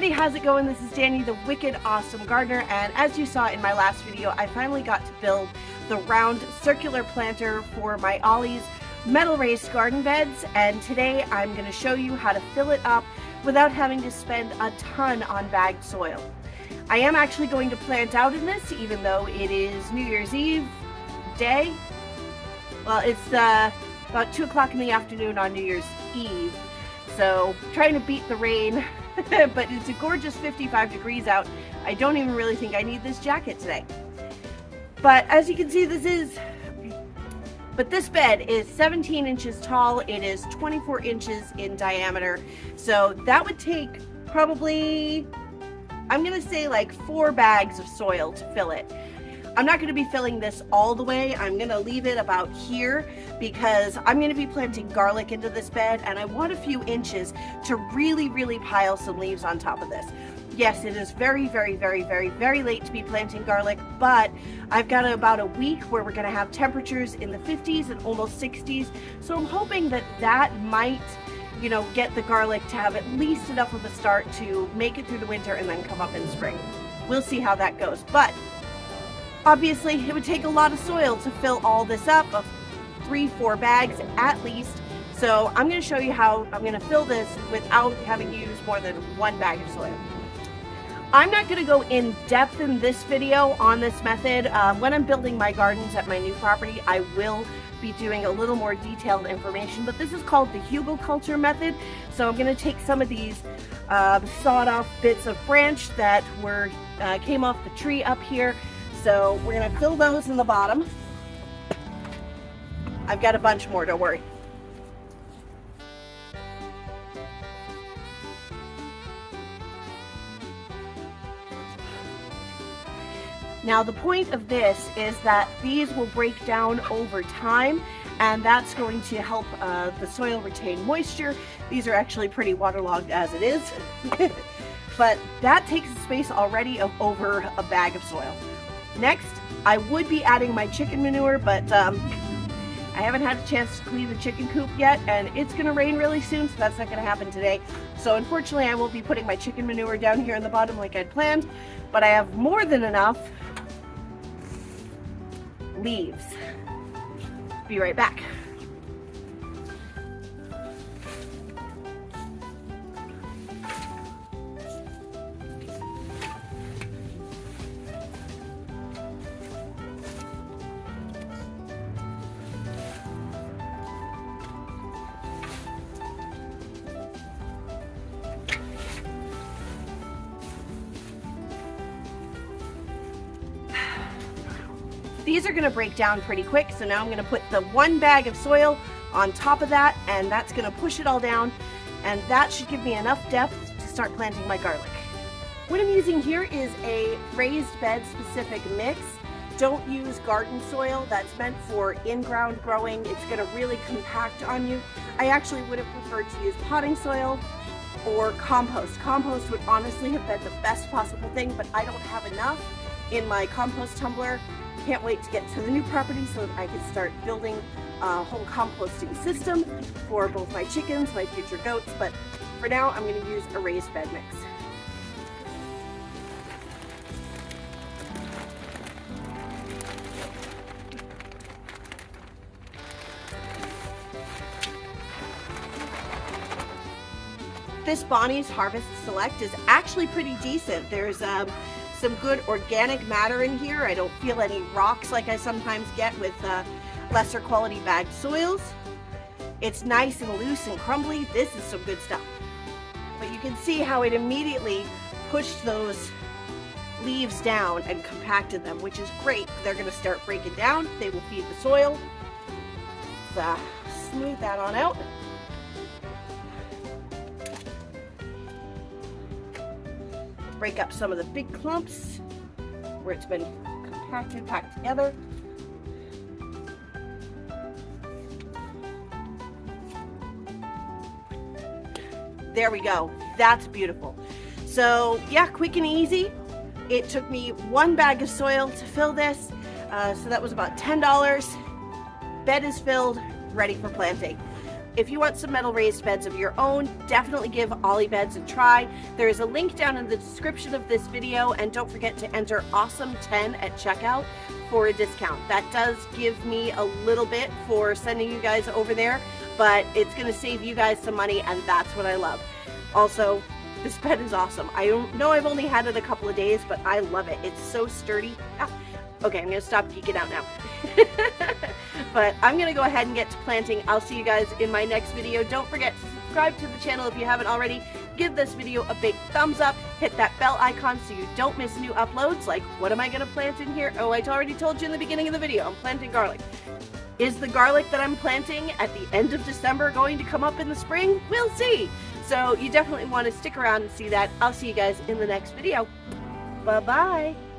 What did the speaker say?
everybody, how's it going? This is Dani, the wicked awesome gardener, and as you saw in my last video, I finally got to build the round circular planter for my Olle's metal raised garden beds, and today I'm going to show you how to fill it up without having to spend a ton on bagged soil. I am actually going to plant out in this, even though it is New Year's Eve day. Well, it's about 2 o'clock in the afternoon on New Year's Eve, so trying to beat the rain. But it's a gorgeous 55 degrees out. I don't even really think I need this jacket today. But as you can see, this bed is 17 inches tall. It is 24 inches in diameter. So that would take probably, I'm gonna say like 4 bags of soil to fill it. I'm not going to be filling this all the way. I'm going to leave it about here because I'm going to be planting garlic into this bed, and I want a few inches to really pile some leaves on top of this. Yes, it is very late to be planting garlic, but I've got about a week where we're going to have temperatures in the 50s and almost 60s. So I'm hoping that that might, you know, get the garlic to have at least enough of a start to make it through the winter and then come up in spring. We'll see how that goes. But obviously, it would take a lot of soil to fill all this up, of 3-4 bags at least. So I'm going to show you how I'm going to fill this without having to use more than 1 bag of soil. I'm not going to go in depth in this video on this method. When I'm building my gardens at my new property, I will be doing a little more detailed information, but this is called the Hugo culture method. So I'm going to take some of these sawed off bits of branch that came off the tree up here. So we're going to fill those in the bottom. I've got a bunch more, don't worry. Now the point of this is that these will break down over time, and that's going to help the soil retain moisture. These are actually pretty waterlogged as it is, but that takes the space already of over a bag of soil. Next, I would be adding my chicken manure, but I haven't had a chance to clean the chicken coop yet, and it's going to rain really soon, so that's not going to happen today. So unfortunately, I won't be putting my chicken manure down here in the bottom like I'd planned, but I have more than enough leaves. Be right back. These are going to break down pretty quick, so now I'm going to put the 1 bag of soil on top of that, and that's going to push it all down, and that should give me enough depth to start planting my garlic. What I'm using here is a raised bed specific mix. Don't use garden soil. That's meant for in-ground growing. It's going to really compact on you. I actually would have preferred to use potting soil or compost. Compost would honestly have been the best possible thing, but I don't have enough in my compost tumbler. Can't wait to get to the new property so that I can start building a whole composting system for both my chickens, my future goats, but for now I'm going to use a raised bed mix. This Bonnie's Harvest Select is actually pretty decent. There's some good organic matter in here. I don't feel any rocks like I sometimes get with lesser quality bagged soils. It's nice and loose and crumbly. This is some good stuff. But you can see how it immediately pushed those leaves down and compacted them, which is great. They're going to start breaking down. They will feed the soil. Let's smooth that on out. Break up some of the big clumps where it's been compacted, packed together. There we go. That's beautiful. So yeah, quick and easy. It took me 1 bag of soil to fill this, so that was about $10. Bed is filled, ready for planting. if you want some metal raised beds of your own, definitely give Olle beds a try. There is a link down in the description of this video, and don't forget to enter awesome10 at checkout for a discount. That does give me a little bit for sending you guys over there, but it's going to save you guys some money, and that's what I love. Also, this bed is awesome. I know I've only had it a couple of days, but I love it. It's so sturdy. Okay, I'm going to stop geeking out now. But I'm going to go ahead and get to planting. I'll see you guys in my next video. Don't forget to subscribe to the channel if you haven't already. Give this video a big thumbs up. Hit that bell icon so you don't miss new uploads. Like, what am I going to plant in here? Oh, I already told you in the beginning of the video. I'm planting garlic. Is the garlic that I'm planting at the end of December going to come up in the spring? We'll see. So you definitely want to stick around and see that. I'll see you guys in the next video. Bye-bye.